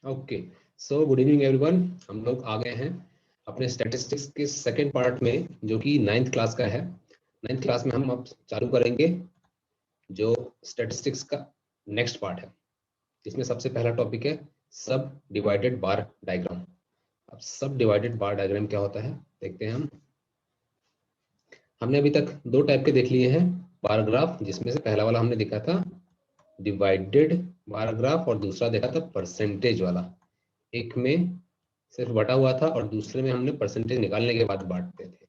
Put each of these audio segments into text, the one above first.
Okay, so good evening everyone. हम लोग आ गए हैं अपने स्टैटिस्टिक्स के सेकंड पार्ट में, जो कि 9th क्लास का है। 9th क्लास में हम अब चालू करेंगे जो स्टैटिस्टिक्स का नेक्स्ट पार्ट है। इसमें सबसे पहला टॉपिक है सब डिवाइडेड बार डायग्राम। अब सब डिवाइडेड बार डायग्राम क्या होता है देखते हैं हम। हमने अभी तक दो टाइप के देख लिए हैं बार ग्राफ, जिसमें से पहला वाला हमने देखा था डिवाइडेड बार ग्राफ और दूसरा देखा था परसेंटेज वाला। एक में सिर्फ बटा हुआ था और दूसरे में हमने परसेंटेज निकालने के बाद बांटते थे।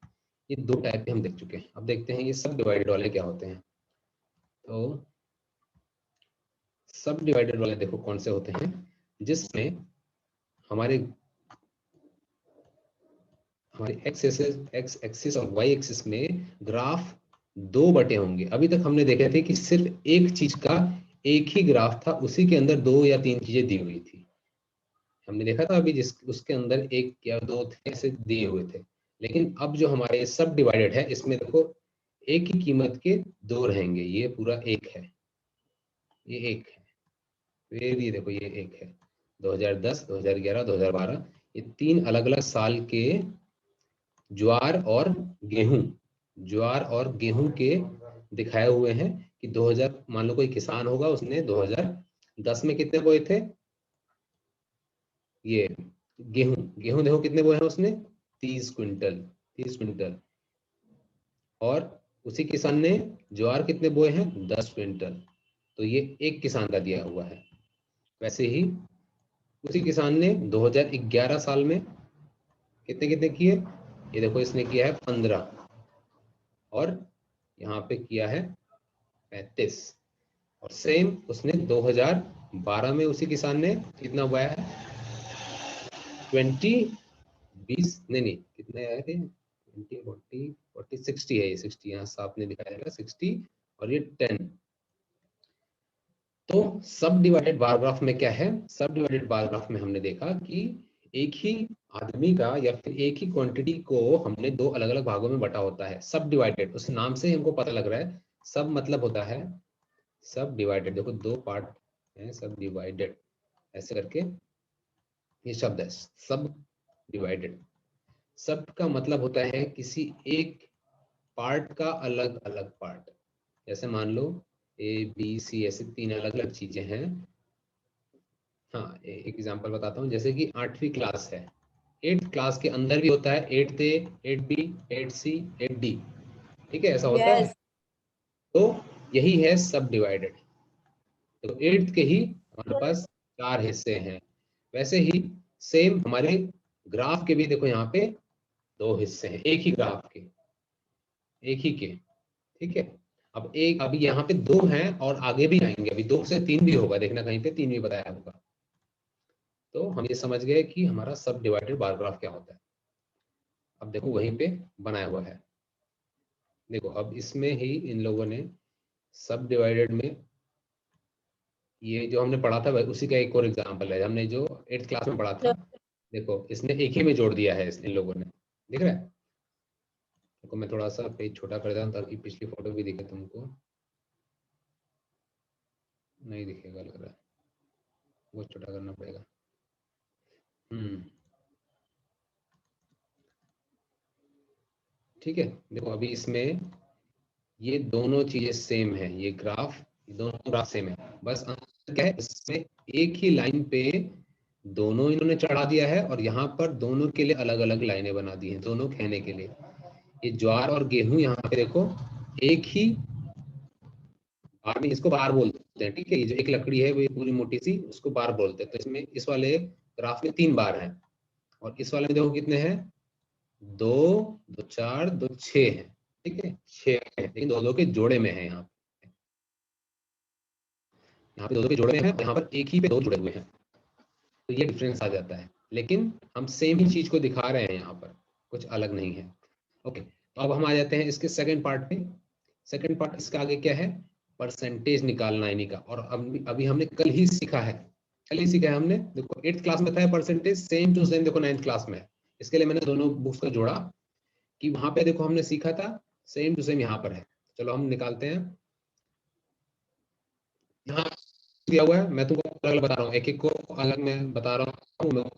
ये दो टाइप के हम देख चुके हैं। अब देखते हैं ये सब डिवाइडेड वाले क्या होते हैं। तो सब डिवाइडेड वाले देखो कौन से होते हैं, जिसमें हमारे हमारे एक्स एक्सिस और वाई एक्सिस में ग्राफ दो बटे होंगे। अभी तक हमने देखे थे कि सिर्फ एक चीज का एक ही ग्राफ था, उसी के अंदर दो या तीन चीजें दी हुई थी। हमने देखा था अभी जिस उसके अंदर एक या दो थे ऐसे दिए हुए थे। लेकिन अब जो हमारे सब डिवाइडेड है, इसमें देखो एक ही कीमत के दो रहेंगे। ये पूरा एक है, ये एक है, फिर ये देखो ये एक है। 2010, 2011, 2012 ये तीन अलग अलग साल के ज्वार और गेहूं, ज्वार और गेहूं के दिखाए हुए हैं कि 2000, मान लो कोई किसान होगा, उसने 2010 में कितने बोए थे। ये गेहूं गेहूं देखो कितने बोए हैं उसने, 30 क्विंटल, 30 क्विंटल। और उसी किसान ने ज्वार कितने बोए हैं, 10 क्विंटल। तो ये एक किसान का दिया हुआ है। वैसे ही उसी किसान ने 2011 साल में कितने कितने किए, ये देखो इसने किया है 15 और यहाँ पे किया है 35। और सेम उसने 2012 में उसी किसान ने कितना बोया है, 20, 20 नहीं कितने आए थे, 20, 40, 40, 60 है। ये 60 यहाँ साफ ने दिखाया है, 60 और ये 10। तो सब डिवाइडेड बार ग्राफ में क्या है, सब डिवाइडेड बार ग्राफ में हमने देखा कि एक ही आदमी का या फिर एक ही क्वांटिटी को हमने दो अलग अलग भागों में बटा होता है। सब डिवाइडेड, उस नाम से हमको पता लग रहा है सब मतलब होता है सब डिवाइडेड। देखो दो पार्ट है सब डिवाइडेड, ऐसे करके ये शब्द है सब डिवाइडेड। सब का मतलब होता है किसी एक पार्ट का अलग अलग पार्ट। जैसे मान लो ए बी सी ऐसे तीन अलग अलग चीजें हैं। हाँ, एक एग्जांपल बताता हूँ। जैसे कि 8वीं क्लास है, 8th क्लास के अंदर भी होता है 8th ए, 8B, 8C, 8D। ठीक है, ऐसा होता है। यस। तो यही है सब डिवाइडेड। तो 8th के ही हमारे पास चार हिस्से हैं। वैसे ही सेम हमारे ग्राफ के भी देखो यहाँ पे दो हिस्से हैं, एक ही ग्राफ के, एक ही के। ठीक है, अब एक अभी यहाँ पे दो हैं और आगे भी आएंगे, अभी दो से तीन भी होगा, देखना कहीं पे तीन भी बताया होगा। तो हम ये समझ गए कि हमारा सब डिवाइडेड बार ग्राफ क्या होता है। अब देखो वहीं पे बनाया हुआ है। देखो अब इसमें ही इन लोगों ने सब डिवाइडेड में ये जो हमने पढ़ा था उसी का एक और एग्जांपल है, हमने जो 8th क्लास में पढ़ा था। देखो इसने एक ही में जोड़ दिया है इन लोगों ने, दिख रहा है। देखो मैं थोड़ा सा पेज छोटा कर देता हूं ताकि पिछली फोटो भी दिखे तुमको। नहीं दिखेगा लग रहा है, बहुत छोटा करना पड़ेगा। ठीक है, देखो अभी इसमें ये दोनों चीजें सेम है, ये ग्राफ, दोनों ग्राफ सेम है। बस अंतर क्या है, इसमें एक ही लाइन पे दोनों इन्होंने चढ़ा दिया है और यहाँ पर दोनों के लिए अलग अलग लाइनें बना दी हैं, दोनों कहने के लिए। ये ज्वार और गेहूं यहाँ पे देखो एक ही बार में, इसको बार बोलते हैं। ठीक है, ये जो एक लकड़ी है वो पूरी मोटी सी, उसको बार बोलते हैं। तो इसमें इस वाले ग्राफ में 3 बार हैं और इस वाले में देखो कितने हैं, दो, दो चार, दो छह है। ठीक है, छह है, लेकिन दो दो के जोड़े में है। यहाँ पे दो दो के जोड़े में है, यहाँ पर एक ही पे दो जुड़े हुए हैं। तो ये डिफरेंस आ जाता है, लेकिन हम सेम ही चीज को दिखा रहे हैं, यहाँ पर कुछ अलग नहीं है। ओके, तो अब हम आ जाते हैं इसके सेकंड पार्ट में। सेकंड पार्ट इसका आगे क्या है, परसेंटेज निकालना है इन्हीं का। और अभी हमने कल ही सीखा है, कल ही सीखा है हमने। देखो 8th क्लास में था परसेंटेज, सेम टू सेम देखो 9th क्लास में है। इसके लिए मैंने दोनों बुक्स को जोड़ा कि वहां पे देखो हमने सीखा था, सेम टू सेम यहाँ पर है। चलो हम निकालते हैं। यहाँ दिया हुआ है, मैं तुमको अलग अलग बता रहा हूँ, एक एक को अलग मैं बता रहा हूँ।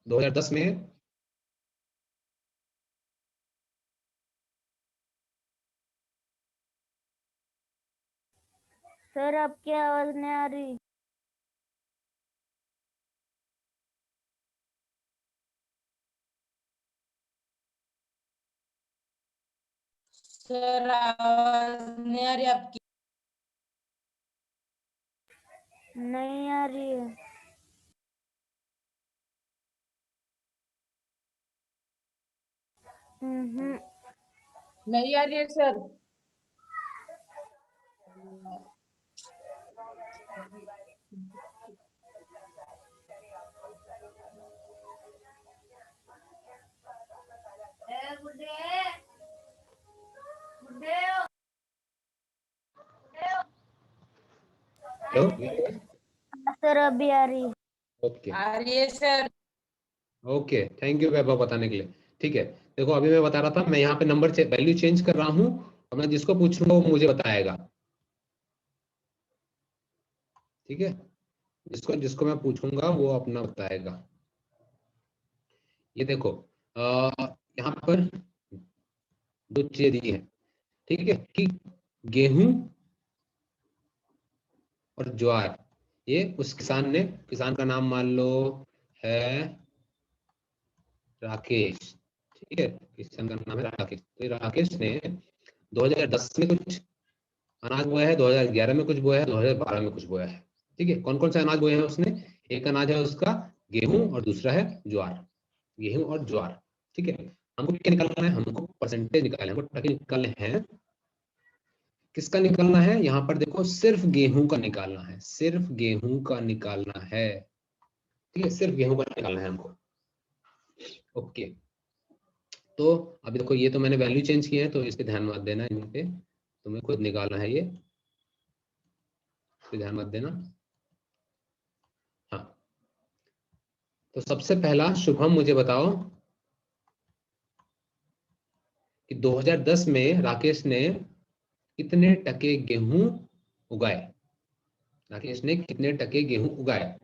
2010 में सर आपकी आवाज नहीं आ रही। सर आवाज नहीं आ रही आपकी। नहीं आ रही है। नहीं आ रही है सर। हेलो। सर अभी आ रही है। ओके आ रही है सर। ओके, थैंक यू वैभव बताने के लिए। ठीक है, देखो अभी मैं बता रहा था, मैं यहाँ पे नंबर वैल्यू चेंज कर रहा हूँ और मैं जिसको पूछूंगा वो मुझे बताएगा। ठीक है, जिसको जिसको मैं पूछूंगा वो अपना बताएगा। ये देखो यहाँ पर दो चीजें दी है, ठीक है, कि गेहूं और ज्वार, ये उस किसान ने, किसान का नाम मान लो है राकेश। ठीक है, किसान का नाम है राकेश। तो ये राकेश ने 2010 में कुछ अनाज बोया है, 2011 में कुछ बोया है, 2012 में कुछ बोया है। ठीक है, कौन कौन से अनाज बोए हैं उसने? एक अनाज है उसका गेहूं और दूसरा है ज्वार। गेहूं और ज्वार। ठीक है, हमको क्या निकालना है? हमको परसेंटेज निकालना है, हमको टके निकालने हैं। किसका निकालना है? यहाँ पर देखो सिर्फ गेहूं का निकालना है, सिर्फ गेहूं का निकालना है। ठीक है, सिर्फ गेहूं का निकालना है हमको। ओके, तो अभी देखो ये तो मैंने वैल्यू चेंज किया है, तो इस पे ध्यान मत देना, इन पे तुम्हें खुद निकालना है, ये इस पे ध्यान मत देना। हाँ, तो सबसे पहला शुभम मुझे बताओ कि 2010 में राकेश ने कितने टके गेहूं उगाए? राकेश ने कितने टके गेहूं उगाए?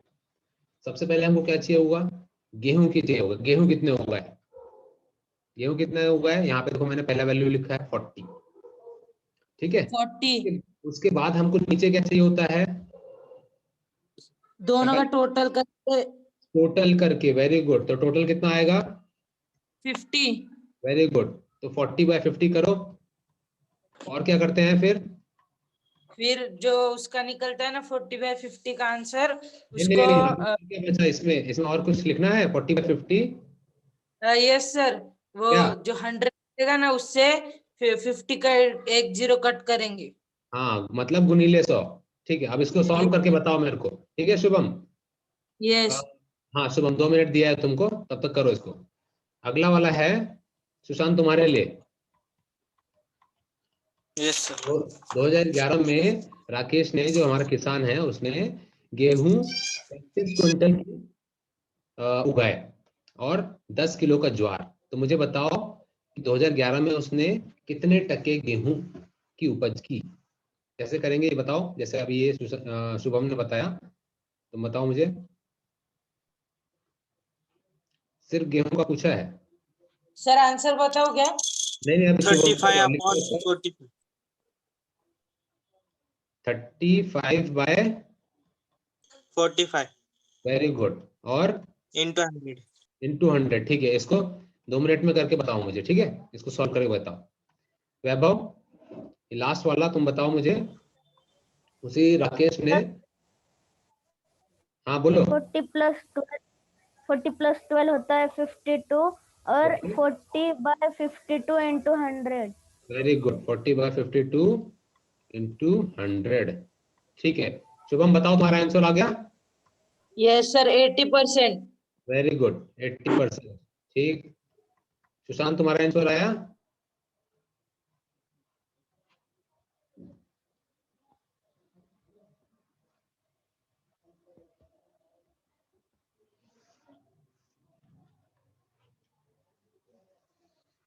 सबसे पहले हमको क्या चाहिए होगा? गेहूं की चाहिए होगा। गेहूं कितने उगाए? गेहूं कितने उगाए? यहाँ पे देखो मैंने पहला वैल्यू लिखा है 40। ठीक है, 40। उसके बाद हमको नीचे क्या चाहिए होता है? दोनों का टोटल करके टोटल करके। वेरी गुड, तो टोटल कितना आएगा? 50। वेरी गुड, तो 40/50 करो। और क्या करते हैं फिर? फिर जो उसका निकलता है ना 40/50 का आंसर, नहीं नहीं उसको नहीं, क्या बचा इसमें? इसमें और कुछ लिखना है? 40/50 यस सर, वो क्या? जो 100 मिलेगा ना उससे 50 का एक जीरो कट करेंगे। हाँ, मतलब गुणिले 100। ठीक है, अब इसको सॉल्व करके बताओ मेरे को। ठीक है शुभम? अ, यस। हाँ शुभम, 2 मिनट दिया है तुमको, तब तक करो इसको। अगला वाला है सुशांत तुम्हारे लिए। Yes sir. 2011 में राकेश ने, जो हमारा किसान है, उसने गेहूं 35 क्विंटल उगाए और 10 किलो का ज्वार। तो मुझे बताओ कि 2011 में उसने कितने टके गेहूं की उपज की? कैसे करेंगे ये बताओ। जैसे अभी ये शुभम ने बताया, तो बताओ मुझे। सिर्फ गेहूं का पूछा है। सर आंसर बताओ क्या? नहीं नहीं, अभी शुभम 35 को अपॉन लिखो। 40। 35/। 45 वेरी गुड। और इंटू 100। इंटू 100। ठीक है, इसको 2 मिनट में करके बताओ मुझे। ठीक है, इसको सॉल्व करके बताओ। वैभव, लास्ट वाला तुम बताओ मुझे। उसी राकेश ने, हाँ बोलो। 40+12 होता है 52 और okay, 40/52 into 100। Very good, 40/52 into 100। ठीक है, शुभम बताओ तुम्हारा आंसर आ गया? Yes sir, 80%। Very good, 80%। ठीक, सुशांत तुम्हारा आंसर आया?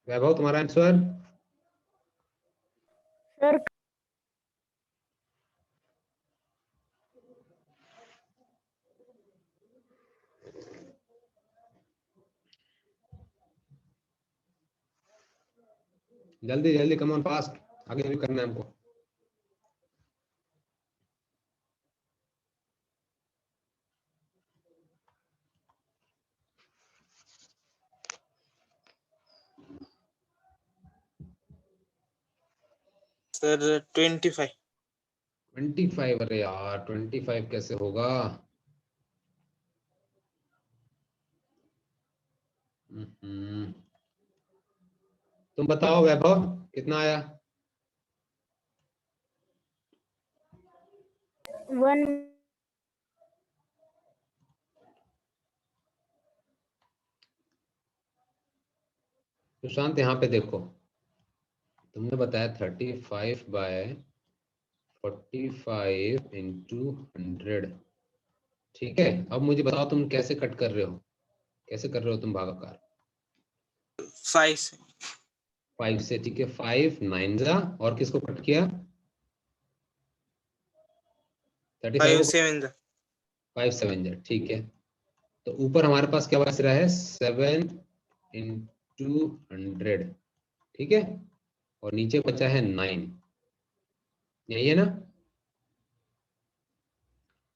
वैभव तुम्हारा आंसर? सर जल्दी जल्दी, कम ऑन फास्ट, आगे भी करना है हमको। सर 25। 25? अरे यार 25 कैसे होगा? तुम बताओ वैभव, कितना आया? 1 सुशांत यहाँ पे देखो, तुमने बताया 35/45 इंटू 100। ठीक है, अब मुझे बताओ तुम कैसे कट कर रहे हो, कैसे कर रहे हो तुम भागाकार? 5 से। 5 से, ठीक है। 5 9 जा, और किसको कट किया? 35 5 को 7 जा। 5 7 जा, ठीक है। तो ऊपर हमारे पास क्या बच रहा है? 7 इंटू 100, ठीक है। और नीचे बचा है 9, यही है ना?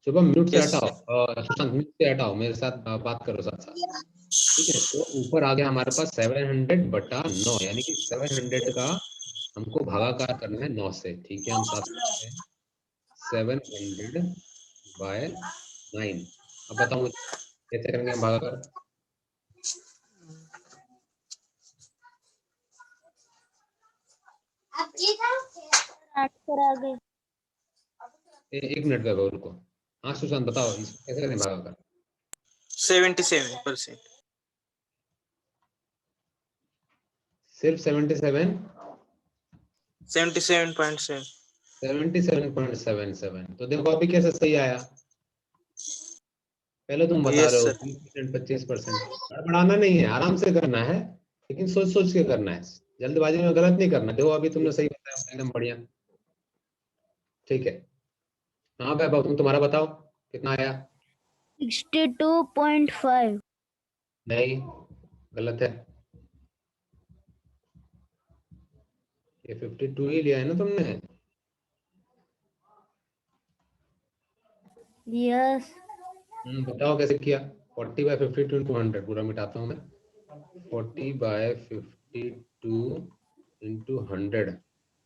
शुभम म्यूट से यस। हटाओ, सुशांत म्यूट से हटाओ, मेरे साथ बात करो साथ साथ। ठीक है, तो ऊपर आ गया हमारे पास 700/9, यानी कि 700 का हमको भागाकार करना है 9 से। ठीक है, हम साथ करते हैं 700/9। अब बताओ मुझे कैसे करेंगे हम भागाकार? आंसर आ गई। एक मिनट का रुको। हाँ सुशांत बताओ, इसको कैसे करें भागाकार? 77%। सिर्फ 77? 77.7। 77.77। तो देखो अभी कैसे सही आया? पहले तुम बता यस रहे हो सर। 20%, 25%। बढ़ाना नहीं है, आराम से करना है, लेकिन सोच सोच के करना है, जल्दबाजी में गलत नहीं करना। देखो अभी तुमने सही बताया, एकदम बढ़िया। ठीक है, हाँ वैभव तुम तुम्हारा बताओ कितना आया? 62.5। नहीं, गलत है। ये 52 ही लिया है ना तुमने? यस। बताओ कैसे किया? 40/52 इंटू 100, पूरा मिटाता हूँ मैं। 40/52 इंटू 100,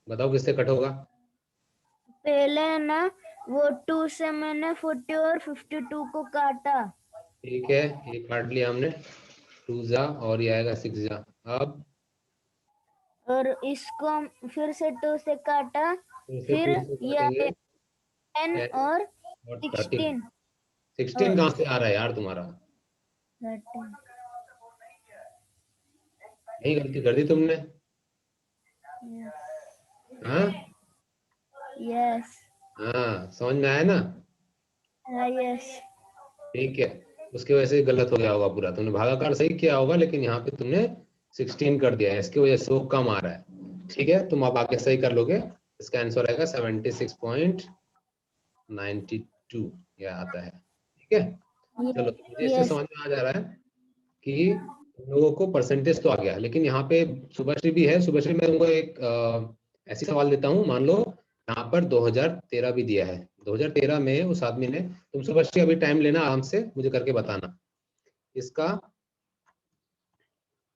बताओ किससे कट होगा? पहले ना वो 2 से मैंने 40 और 52 को काटा। ठीक है, ये काट लिया हमने, 2 जा और ये आएगा 6 जा। अब और इसको फिर से 2 से काटा, फिर 2 से ये काटेंगे 10 10 और और 13। 16 16 कहाँ से आ रहा है यार तुम्हारा? 13। यही गलती कर दी तुमने। हाँ यस। हाँ, समझ में आया ना? यस। ठीक है, उसकी वजह से गलत हो गया होगा पूरा। तुमने भागाकार सही किया होगा, लेकिन यहाँ पे तुमने 16 कर दिया है, इसकी वजह से वो कम आ रहा है। ठीक है, तुम अब आगे सही कर लोगे। इसका आंसर आएगा 76.92, यह आता है। ठीक है, चलो तो मुझे इससे यस। समझ में आ जा रहा है कि तुम लोगों को परसेंटेज तो आ गया, लेकिन यहाँ पे शुभश्री भी है। शुभश्री, मैं तुमको एक ऐसी सवाल देता हूँ, मान लो यहाँ पर 2013 भी दिया है। 2013 में उस आदमी ने, तुम शुभश्री अभी टाइम लेना, आराम से मुझे करके बताना। इसका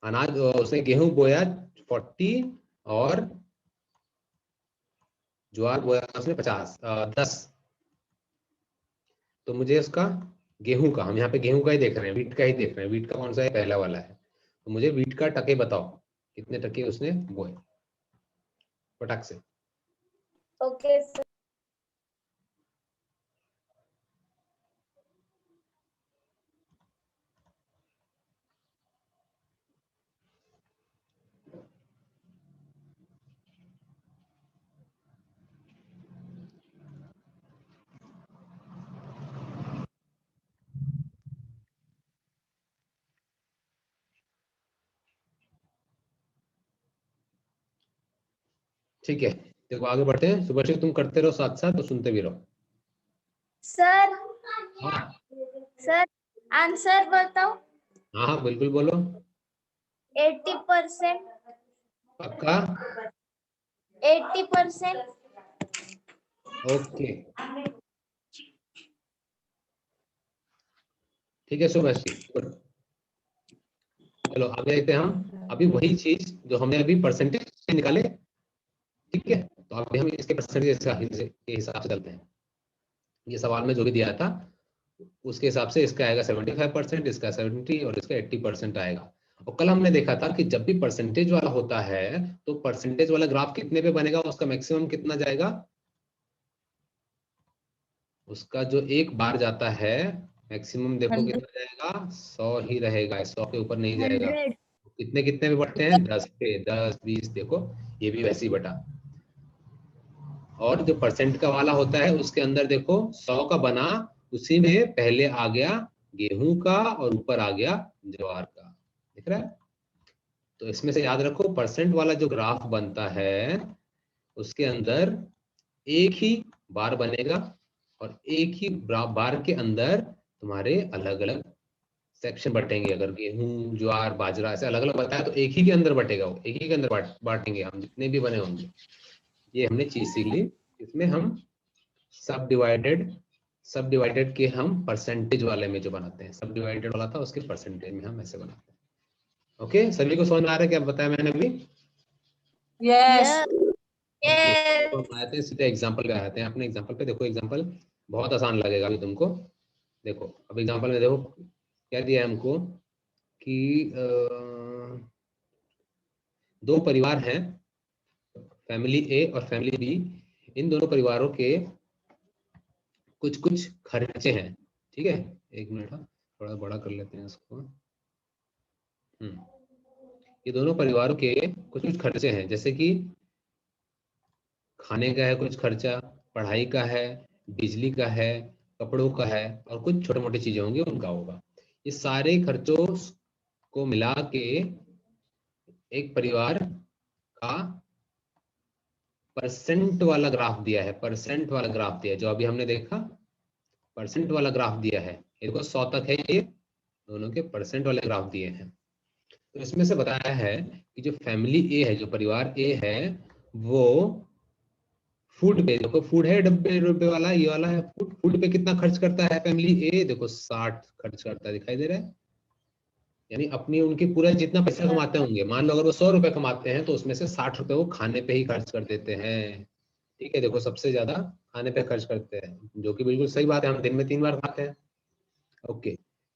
अनाज, उसने गेहूं बोया 40 और ज्वार बोया उसने 10। तो मुझे उसका गेहूं का, हम यहाँ पे गेहूं का ही देख रहे हैं, वीट का ही देख रहे हैं। वीट का कौन सा है? पहला वाला है। तो मुझे वीट का टके बताओ, कितने टके उसने बोए फटाक से। Okay sir. ठीक है, देखो आगे बढ़ते हैं। सुबह तुम करते रहो साथ साथ, तो सुनते भी रहो। सर हाँ सर आंसर बताओ। हाँ हाँ, बिल्कुल बोलो। 80%। पक्का? 80%। ओके, ठीक है सुभाष जी, गुड। चलो आगे देखते हैं हम। अभी वही चीज जो हमने अभी परसेंटेज से निकाले, ठीक है, तो अभी हम इसके परसेंटेज के हिसाब से चलते हैं। ये सवाल में जो भी दिया था उसके हिसाब से इसका आएगा 75%, इसका 70 और इसका 80% आएगा। और कल हमने देखा था कि जब भी परसेंटेज वाला होता है तो परसेंटेज वाला ग्राफ कितने पे बनेगा, उसका मैक्सिमम कितना जाएगा, उसका जो एक बार जाता है मैक्सिमम देखो कितना जाएगा, 100 ही रहेगा, 100 के ऊपर नहीं जाएगा। 100। कितने कितने पे बढ़ते हैं, 10 पे, 10 20, देखो ये भी वैसे ही बटा। और जो परसेंट का वाला होता है उसके अंदर देखो 100 का बना, उसी में पहले आ गया गेहूं का और ऊपर आ गया ज्वार का, दिख रहा है। तो इसमें से याद रखो परसेंट वाला जो ग्राफ बनता है उसके अंदर एक ही बार बनेगा और एक ही बार के अंदर तुम्हारे अलग अलग सेक्शन बटेंगे। अगर गेहूं ज्वार बाजरा ऐसे अलग अलग बताया तो एक ही के अंदर बटेगा, वो एक ही के अंदर बांटेंगे हम जितने भी बने होंगे। ये हमने चीज सीख ली। इसमें हम सब डिवाइडेड के हम परसेंटेज वाले में जो बनाते हैं, सब डिवाइडेड वाला था उसके परसेंटेज में हम ऐसे बनाते हैं। ओके, सभी को समझ में आ रहा है क्या बताया मैंने अभी? यस। Yes. तो हम आते हैं सीधे एग्जांपल पे आते हैं। अपने एग्जांपल पे देखो, एग्जांपल बहुत आसान लगेगा अभी तुमको। देखो अब एग्जांपल में देखो क्या दिया है हमको कि दो परिवार हैं, फैमिली ए और फैमिली बी। इन दोनों परिवारों के कुछ कुछ खर्चे हैं, ठीक है। एक मिनट, थोड़ा बड़ा कर लेते हैं इसको। ये दोनों परिवारों के कुछ कुछ खर्चे हैं, जैसे कि खाने का है कुछ खर्चा, पढ़ाई का है, बिजली का है, कपड़ों का है और कुछ छोटे मोटे चीजें होंगी उनका होगा। ये सारे खर्चों को मिला के एक परिवार का परसेंट वाला ग्राफ दिया है, परसेंट वाला ग्राफ दिया है जो अभी हमने देखा, परसेंट वाला ग्राफ दिया है। ये देखो 100 तक है, ये दोनों के परसेंट वाले ग्राफ दिए हैं। तो इसमें से बताया है कि जो फैमिली ए है, जो परिवार ए है, वो फूड पे, देखो फूड है डब्बे डब्बे वाला, ये वाला है फूड। फूड पे कितना खर्च करता है फैमिली ए, देखो 60 खर्च करता है, दिखाई दे रहा है। यानी अपनी उनकी पूरा जितना पैसा कमाते होंगे, मान लो अगर वो 100 रुपए कमाते हैं तो उसमें से 60 रुपए वो खाने पे ही खर्च कर देते हैं, ठीक है। देखो सबसे ज्यादा खाने पे खर्च करते हैं, जो कि बिल्कुल सही बात है, हम दिन में 3 बार खाते हैं। ओके,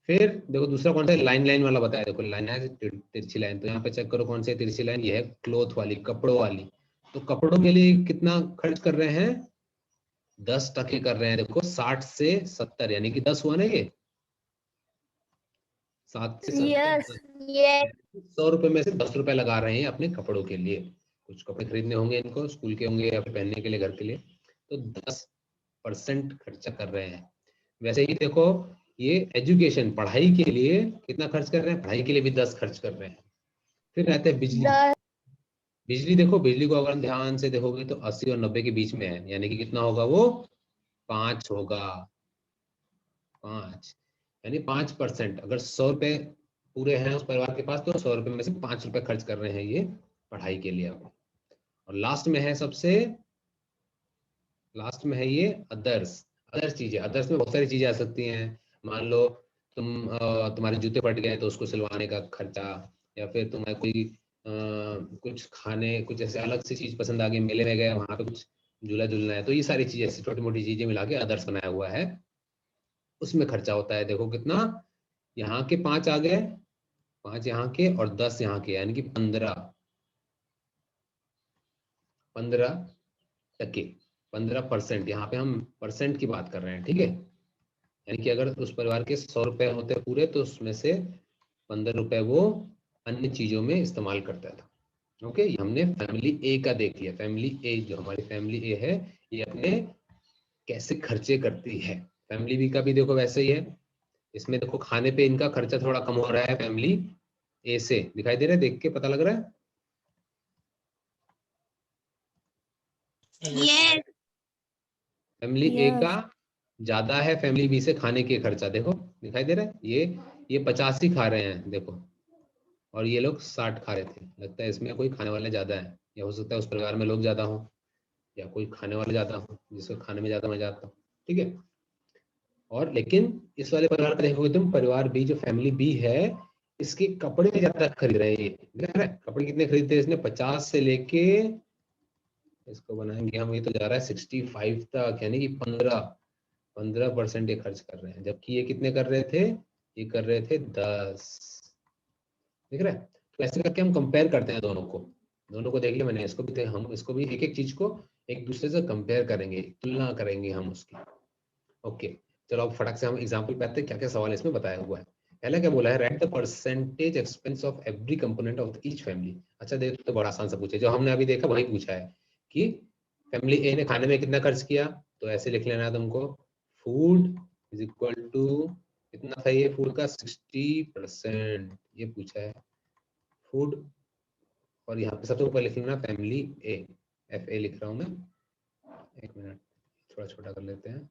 फिर देखो दूसरा कौन सा लाइन लाइन वाला बताया, देखो लाइन है तिरछी लाइन, तो यहाँ पे चेक करो कौन सी तिरछी लाइन, ये है क्लोथ वाली, कपड़ों वाली। तो कपड़ों के लिए कितना खर्च कर रहे हैं, 10% कर रहे हैं। देखो 60 से 70 यानी कि 10 हुआ ना, ये 7 से 70, Yes. Yes. 100 रुपए में से 10 रुपए लगा रहे हैं अपने कपड़ों के लिए। कुछ कपड़े खरीदने होंगे इनको, स्कूल के होंगे या फिर पहनने के लिए घर के लिए, तो 10% खर्चा कर रहे हैं। वैसे ही देखो ये एजुकेशन, पढ़ाई के लिए कितना खर्च कर रहे हैं, पढ़ाई के लिए भी 10 खर्च कर रहे हैं। फिर रहते हैं बिजली। बिजली देखो, बिजली को अगर हम ध्यान से देखोगे तो 80 और 90 के बीच में है, यानी कि कितना होगा वो, 5 होगा, 5 यानी 5%। अगर 100 रुपए पूरे हैं उस परिवार के पास तो 100 रुपए में से 5 रुपए खर्च कर रहे हैं ये पढ़ाई के लिए। और लास्ट में है सबसे लास्ट में है ये अदर्स। अदर्स चीजें, अदर्स में बहुत सारी चीजें आ सकती हैं। मान लो तुम्हारे जूते फट गए तो उसको सिलवाने का खर्चा, या फिर तुम्हें कोई कुछ खाने, कुछ ऐसे अलग सी चीज पसंद आ गई, मेले में गए वहां पे कुछ झूला झूलना है, तो ये सारी चीजें ऐसी छोटी मोटी चीजें मिला के अदर्स बनाया हुआ है, उसमें खर्चा होता है। देखो कितना, यहाँ के 5 आ गए, 5 यहाँ के और 10 यहाँ के, यानी कि 15%, 15%। यहाँ पे हम परसेंट की बात कर रहे हैं, ठीक है। यानी कि अगर उस परिवार के 100 रुपए होते पूरे तो उसमें से 15 रुपए वो अन्य चीजों में इस्तेमाल करता था। ओके, ये हमने फैमिली ए का देख लिया। फैमिली ए, जो हमारी फैमिली ए है, ये अपने कैसे खर्चे करती है। फैमिली बी का भी देखो वैसे ही है। इसमें देखो खाने पे इनका खर्चा थोड़ा कम हो रहा है फैमिली ए से, दिखाई दे रहा है, देख के पता लग रहा है। Yes. फैमिली ए Yes. का ज्यादा है फैमिली बी से खाने के खर्चा, देखो दिखाई दे रहा है। ये 85 खा रहे हैं, देखो और ये लोग 60 खा रहे थे। लगता है इसमें कोई खाने वाले ज्यादा है, या हो सकता है उस परिवार में लोग ज्यादा हो, या कोई खाने वाले ज्यादा हो जिसको खाने में ज्यादा मजा आता हो। ठीक है, और लेकिन इस वाले परिवार का देखोगे तुम, परिवार बी जो फैमिली बी है, इसके कपड़े ज्यादा खरीद रहे हैं। ये देख रहा है कपड़े कितने खरीदते हैं इसने, 50 से लेके, इसको बनाएंगे हम, ये तो जा रहा है 65 तक, यानी कि 15% ये खर्च कर रहे हैं, जबकि ये कितने कर रहे थे, ये कर रहे थे 10। देख रहे हैं, तो ऐसे करके हम कंपेयर करते हैं दोनों को देख लिया मैंने, इसको भी, हम इसको भी एक एक चीज को एक दूसरे से कंपेयर करेंगे, तुलना करेंगे हम उसकी। ओके, चलो अब फटाक से हम एग्जांपल पे आते हैं, क्या क्या सवाल इसमें बताया हुआ है। पहला क्या बोला है, right the percentage expense of every component of each family. अच्छा देखो, तो बड़ा आसान सा पूछे, जो हमने अभी देखा वही पूछा है कि फैमिली ए ने खाने में कितना खर्च किया, तो ऐसे लिख लेना है तुमको, फूड इज इक्वल टू कितना था ये, फूड का 60%, ये पूछा है फूड। और यहाँ पे सबसे ऊपर लिख लेना फैमिली ए, FA लिख रहा हूँ मैं, एक मिनट थोड़ा छोटा कर लेते हैं।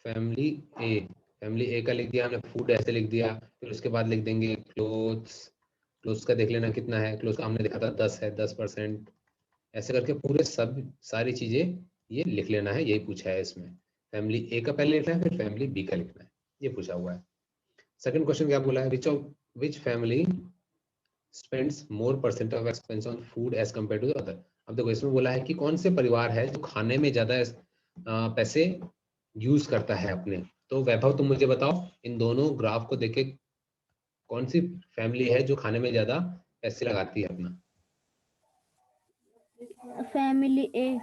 फैमिली ए का लिख दिया हमने, फूड ऐसे लिख दिया, फिर उसके बाद लिख देंगे क्लोथ्स का देख लेना कितना है, क्लोथ्स का हमने देखा था 10 है, 10%, ऐसे करके पूरे सब सारी चीजें ये लिख लेना है, यही पूछा है इसमें। फैमिली ए का पहले लिखना है, फिर फैमिली बी का लिखना है, ये पूछा हुआ है। सेकंड क्वेश्चन क्या बोला है, which family spends more percent of expense on food as compare to the other. अब देखो इसमें बोला है कि कौन से परिवार है जो खाने में ज्यादा पैसे यूज करता है अपने। तो वैभव तुम मुझे बताओ, इन दोनों ग्राफ को देख के कौन सी फैमिली है जो खाने में ज्यादा पैसे लगाती है अपना। फैमिली ए।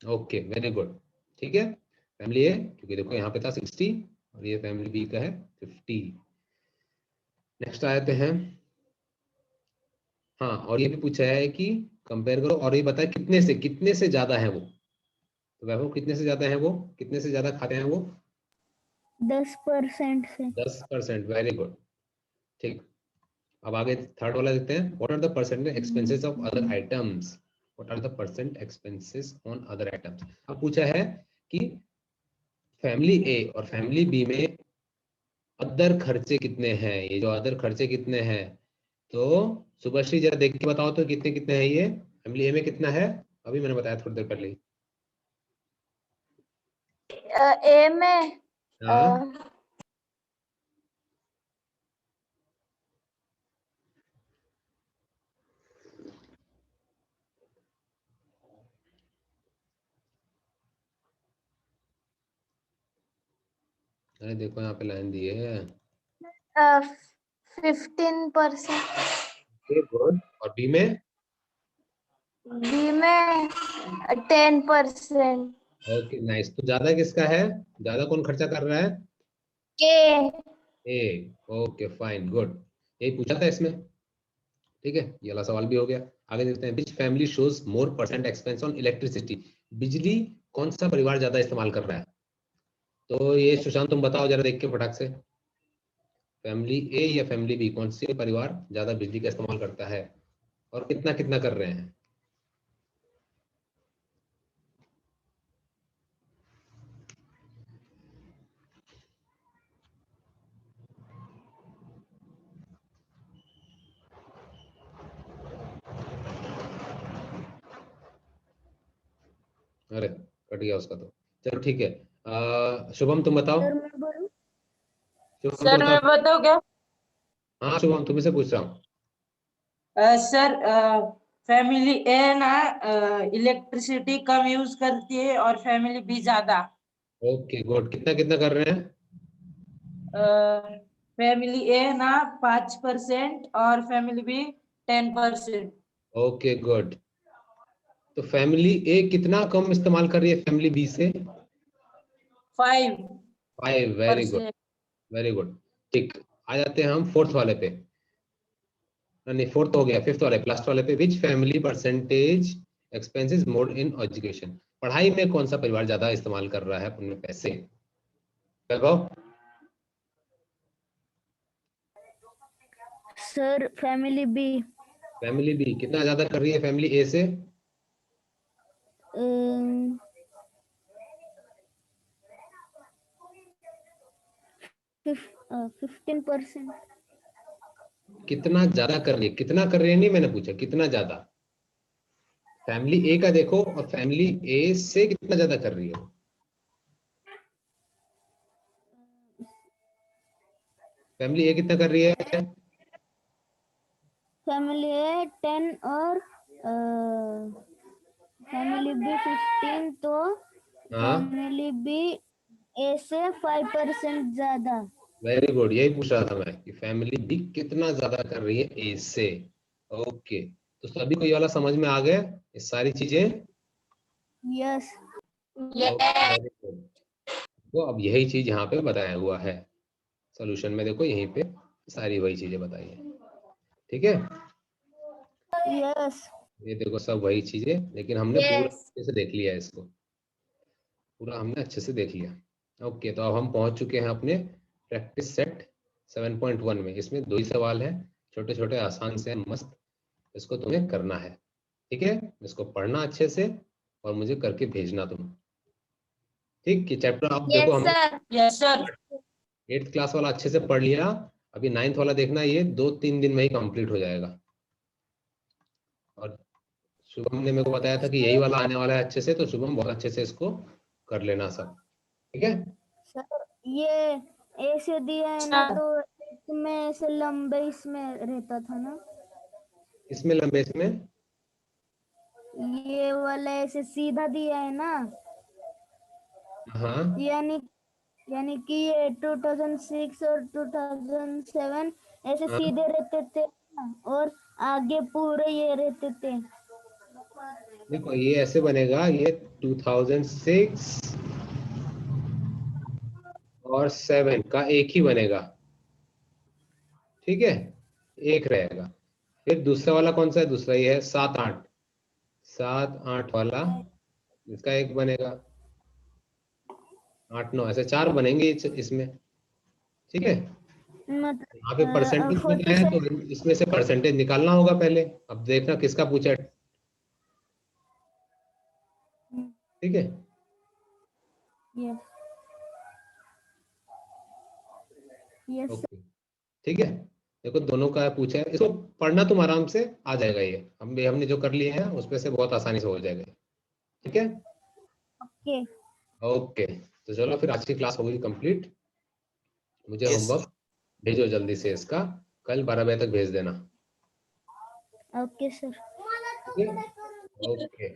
ओके वेरी गुड, ठीक है, फैमिली ए, क्योंकि देखो यहाँ पे था 60 और ये फैमिली बी का है 50। नेक्स्ट आते हैं, हाँ और ये भी पूछा है कि कंपेयर करो और ये बताए कितने से ज्यादा है वो। तो वैभव कितने से ज्यादा है वो, कितने से ज्यादा खाते हैं वो, 10% से। 10%, वेरी गुड, ठीक। अब आगे थर्ड वाला देखते हैं, what are the percentage expenses of other items, what are the percent expenses on other items. अब पूछा है कि फैमिली ए और फैमिली बी में अदर खर्चे कितने हैं, ये जो अदर खर्चे कितने हैं, तो सुभाश्री जरा देख के बताओ तो कितने कितने हैं ये, फैमिली ए में कितना है, अभी मैंने बताया थोड़ी देर पहले ही। ए में हाँ अरे देखो यहाँ पे लाइन दी है, 15%। गुड, और बी में, बी में 10%। ओके नाइस, तो ज्यादा किसका है, ज्यादा कौन खर्चा कर रहा है, ए। ए, ओके फाइन गुड, यही पूछा था इसमें। ठीक है, ये वाला सवाल भी हो गया। आगे देखते हैं, विच family shows more percent expense on electricity. बिजली कौन सा परिवार ज्यादा इस्तेमाल कर रहा है, तो ये सुशांत तुम बताओ जरा देख के फटाक से, फैमिली ए या फैमिली बी, कौन से परिवार ज्यादा बिजली का इस्तेमाल करता है और कितना कितना कर रहे हैं। अरे कट गया उसका तो, चलो ठीक है। शुभम तुम बताओ, सर मैं बोलूं? शुभम तुम सर मैं बताओ। बताऊं क्या? हाँ शुभम तुम्हें से पूछ रहा हूँ। सर फैमिली ए ना इलेक्ट्रिसिटी कम यूज करती है और फैमिली बी ज्यादा। ओके गुड, कितना कितना कर रहे हैं, फैमिली ए ना 5% और फैमिली बी 10%। ओके गुड, तो फैमिली ए कितना कम इस्तेमाल कर रही है फैमिली बी से, 5%। 5, वेरी गुड वेरी गुड, ठीक। आ जाते हैं हम फोर्थ वाले पे, नहीं फोर्थ हो गया, फिफ्थ वाले लास्ट वाले पे, विच family percentage expenses more in education. पढ़ाई में कौन सा परिवार ज्यादा इस्तेमाल कर रहा है अपने पैसे, Vaibhav. Sir family B. Family B कितना ज्यादा कर रही है फैमिली ए से, 15%. कितना ज्यादा कर रही है, कितना कर रही है नहीं मैंने पूछा, कितना ज्यादा। फैमिली ए का देखो और फैमिली ए से कितना ज्यादा कर रही है वो। फैमिली ए कितना कर रही है? फैमिली ए 10 और फैमिली बी 15, तो हाँ फैमिली बी ए से 5% ज्यादा. वेरी गुड, यही पूछ रहा था मैं कि फैमिली बी कितना ज्यादा कर रही है ए से। ओके, तो सभी को ये वाला समझ में आ गया ये सारी चीजें? यस. Very good. तो अब यही चीज यहाँ पे बताया हुआ है सोल्यूशन में, देखो यहीं पे सारी वही चीजें बताई है, ठीक है। यस. ये देखो सब वही चीजें, लेकिन हमने पूरा अच्छे से देख लिया है इसको, पूरा हमने अच्छे से देख लिया। ओके, तो अब हम पहुंच चुके हैं अपने प्रैक्टिस सेट 7.1 में। इसमें 2 ही सवाल है, छोटे छोटे आसान से हैं, मस्त। इसको तुम्हें करना है, ठीक है। इसको पढ़ना अच्छे से और मुझे करके भेजना तुम, ठीक। कि चैप्टर आप देखो हम यस सर. 8th क्लास वाला अच्छे से पढ़ लिया, अभी 9th वाला देखना, ये 2-3 दिन में ही कंप्लीट हो जाएगा। और शुभम ने मेरे को बताया था कि यही वाला आने वाला है अच्छे से, तो शुभम बहुत अच्छे से इसको कर लेना सब, ठीक है। सर ये ऐसे दिया है ना, तो इसमें ऐसे लंबे इसमें रहता था ना, इसमें लंबे, इसमें ये वाला ऐसे सीधा दिया है ना, हाँ यानी कि ये 2006 और 2007 ऐसे हाँ सीधे रहते थे ना, और आगे पूरे ये रहते थे. देखो ये ऐसे बनेगा, ये 2006 और 7 का एक ही बनेगा, ठीक है, एक रहेगा। फिर दूसरा वाला कौन सा है? दूसरा ये है 7-8 वाला, इसका एक बनेगा। 8-9 ऐसे 4 बनेंगे इसमें, ठीक है। यहाँ पे परसेंटेज में क्या है, तो इसमें से परसेंटेज निकालना होगा पहले। अब देखना किसका पूछा है, ठीक है। ओके, ठीक है। देखो दोनों का पूछा है, इसको पढ़ना तुम आराम से, आ जाएगा ये। हमने जो कर लिए हैं उसमें से बहुत आसानी से हो जाएगा, ठीक है। ओके. ओके, तो चलो फिर आज की क्लास हो गई कंप्लीट। मुझे Yes. होमवर्क भेजो जल्दी से इसका, कल 12 बजे तक भेज देना, ओके सर. ठीक है। ओके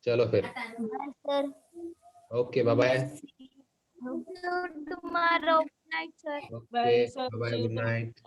चलो फिर, bye sir. Okay bye bye. tomorrow. Night, sir. Okay bye, good night.